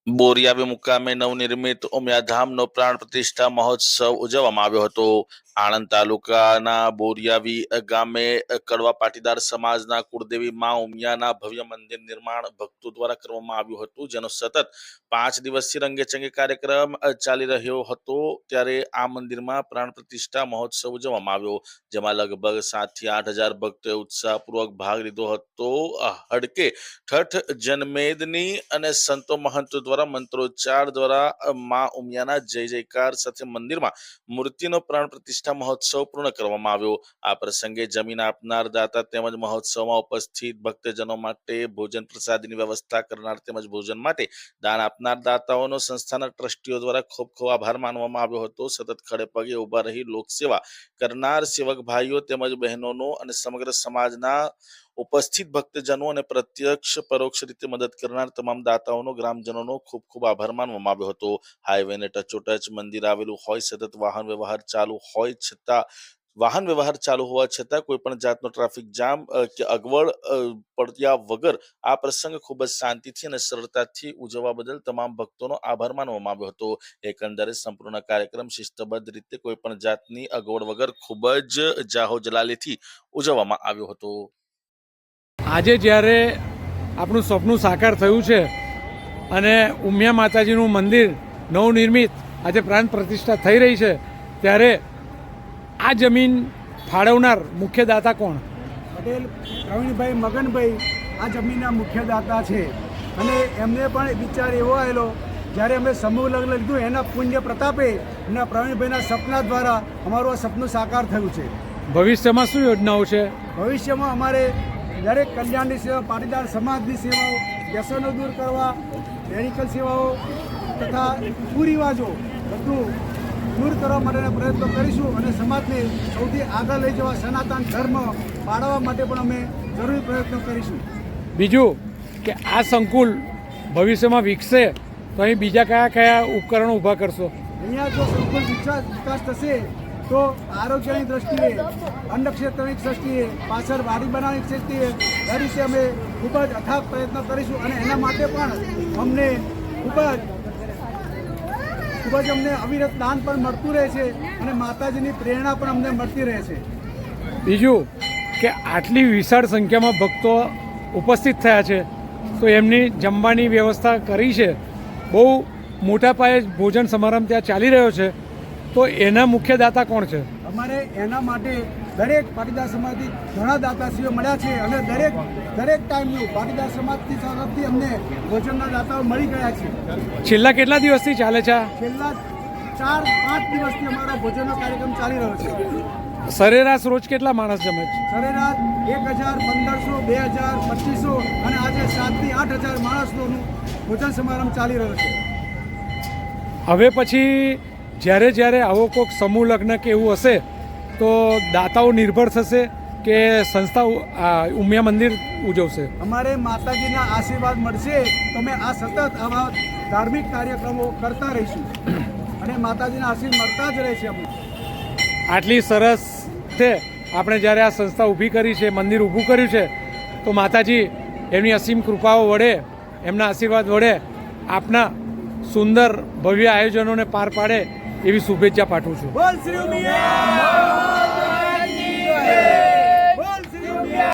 બોરિયાવી મુકામે નવનિર્મિત ઉમિયાધામનો પ્રાણ પ્રતિષ્ઠા મહોત્સવ ઉજવવામાં આવ્યો હતો। આણંદ તાલુકાના બોરિયાવી ગામે કડવા પાટીદાર સમાજના કુળદેવી મા ઉમિયાના ભવ્ય મંદિર નિર્માણ ભક્તો દ્વારા કરવામાં આવ્યું હતું, જેનો સતત 5 દિવસીય રંગેચંગે કાર્યક્રમ ચાલી રહ્યો હતો। ત્યારે આ મંદિરમાં પ્રાણ પ્રતિષ્ઠા મહોત્સવ ઉજવવામાં આવ્યો, જેમાં લગભગ 7 થી 8 હજાર ભક્તોએ ઉત્સાહપૂર્વક ભાગ લીધો હતો। હડકે ઠઠ જનમેદની અને સંતો મહંતો દ્વારા મંત્રોચ્ચાર દ્વારા મા ઉમિયાના જય જયકાર સાથે મંદિરમાં મૂર્તિનો પ્રાણ પ્રતિષ્ઠા મહોત્સવ પૂર્ણ કરવામાં આવ્યો। આ પ્રસંગે જમીન આપનાર દાતા તેમજ મહોત્સવમાં ઉપસ્થિત ભક્તજનો માટે ભોજન પ્રસાદીની વ્યવસ્થા કરનાર તેમજ ભોજન માટે દાન આપનાર દાતાઓનો સંસ્થાના ટ્રસ્ટીઓ દ્વારા ખૂબ ખૂબ આભાર માનવામાં આવ્યો હતો। સતત ખડે પગે ઉભા રહી લોકસેવા કરનાર સેવક ભાઈઓ તેમજ બહેનોનો અને સમગ્ર સમાજના ઉપસ્થિત ભક્તજનો અને પ્રત્યક્ષ પરોક્ષ રીતે મદદ કરનાર તમામ દાતાઓનો ગ્રામજનોનો ખૂબ ખૂબ આભાર માનવામાં આવ્યો હતો। હાઈવેને ટચોટચ મંદિર આવેલું હોય, સતત વાહન વ્યવહાર ચાલુ હોવા છતાં કોઈ પણ જાતનો ટ્રાફિક જામ કે અગવડ પડ્યા વગર આ પ્રસંગ ખૂબ જ શાંતિથી અને સરળતાથી ઉજવવા બદલ તમામ ભક્તોનો આભાર માનવામાં આવ્યો હતો। એકંદરે સંપૂર્ણ કાર્યક્રમ શિસ્તબદ્ધ રીતે કોઈ પણ જાતની અગવડ વગર ખૂબ જ જાહો જલાલીથી ઉજવવામાં આવ્યો હતો। આજે જ્યારે આપણું સપનું સાકાર થયું છે અને ઉમિયા માતાજીનું મંદિર નવનિર્મિત આજે પ્રાણ પ્રતિષ્ઠા થઈ રહી છે, ત્યારે આ જમીન ફાળવનાર મુખ્ય દાતા કોણ? પટેલ પ્રવીણભાઈ મગનભાઈ આ જમીનના મુખ્ય દાતા છે અને એમને પણ વિચાર એવો આવેલો, જ્યારે અમે સમૂહ લગ્ન લીધું એના પુણ્ય પ્રતાપે એમના પ્રવીણભાઈના સપના દ્વારા અમારું આ સપનું સાકાર થયું છે। ભવિષ્યમાં શું યોજનાઓ છે? ભવિષ્યમાં અમારે દરેક કલ્યાણની સેવા, પાટીદાર સમાજની સેવાઓ, વ્યસનો દૂર કરવા, મેડિકલ સેવાઓ તથા કુરિવાજો બધું દૂર કરવા માટેના પ્રયત્નો કરીશું અને સમાજને સૌથી આગળ લઈ જવા સનાતન ધર્મ પાળવા માટે પણ અમે જરૂરી પ્રયત્નો કરીશું। બીજું કે આ સંકુલ ભવિષ્યમાં વિકસે તો અહીં બીજા કયા કયા ઉપકરણો ઊભા કરશો? અહીંયા જો સંકુલ વિકાસ થશે તો આરોગ્યની દ્રષ્ટિએ, અન્ન ક્ષેત્રની દ્રષ્ટિએ, પાછળ વાડી બનાવવાની દ્રષ્ટિએ એ રીતે અમે ખૂબ જ અથાગ પ્રયત્ન કરીશું અને એના માટે પણ અમને ખૂબ જ અમને અવિરત દાન પણ મળતું રહે છે અને માતાજીની પ્રેરણા પણ અમને મળતી રહે છે। બીજું કે આટલી વિશાળ સંખ્યામાં ભક્તો ઉપસ્થિત થયા છે તો એમની જમવાની વ્યવસ્થા કરી છે, બહુ મોટા પાયે ભોજન સમારંભ ત્યાં ચાલી રહ્યો છે, તો એના મુખ્ય દાતા કોણ છે? અમારે એના માટે દરેક પાટીદાર સમાજથી ઘણા દાતાશ્રીઓ મળ્યા છે અને દરેક ટાઈમનું પાટીદાર સમાજની તરફથી અમને ભોજનના દાતાઓ મળી ગયા છે। છેલ્લા કેટલા દિવસથી ચાલે છે? છેલ્લા 4-5 દિવસથી અમારો ભોજનનો કાર્યક્રમ ચાલી રહ્યો છે। સરેરાશ રોજ કેટલા માણસ જમે છે? સરેરાશ 1000, 1500, 2000, 2500 અને આજે 7 થી 8000 માણસોનું ભોજન સમારંભ ચાલી રહ્યો છે। હવે પછી જ્યારે આવો કોઈક સમૂહ લગ્ન કે એવું હશે તો દાતાઓ નિર્ભર થશે કે સંસ્થા ઉમિયા મંદિર ઉજવશે? અમારે માતાજીના આશીર્વાદ મળશે તો અમે આ સતત આવા ધાર્મિક કાર્યક્રમો કરતા રહીશું અને માતાજીના આશીર્વાદ મળતા જ રહેશે। અમને આટલી સરસ છે આપણે જ્યારે આ સંસ્થા ઊભી કરી છે, મંદિર ઊભું કર્યું છે, તો માતાજી એમની અસીમ કૃપાઓ વડે, એમના આશીર્વાદ વડે આપના સુંદર ભવ્ય આયોજનોને પાર પાડે એવી શુભેચ્છા પાઠવું છું। બોલ શ્રી ઉમિયા!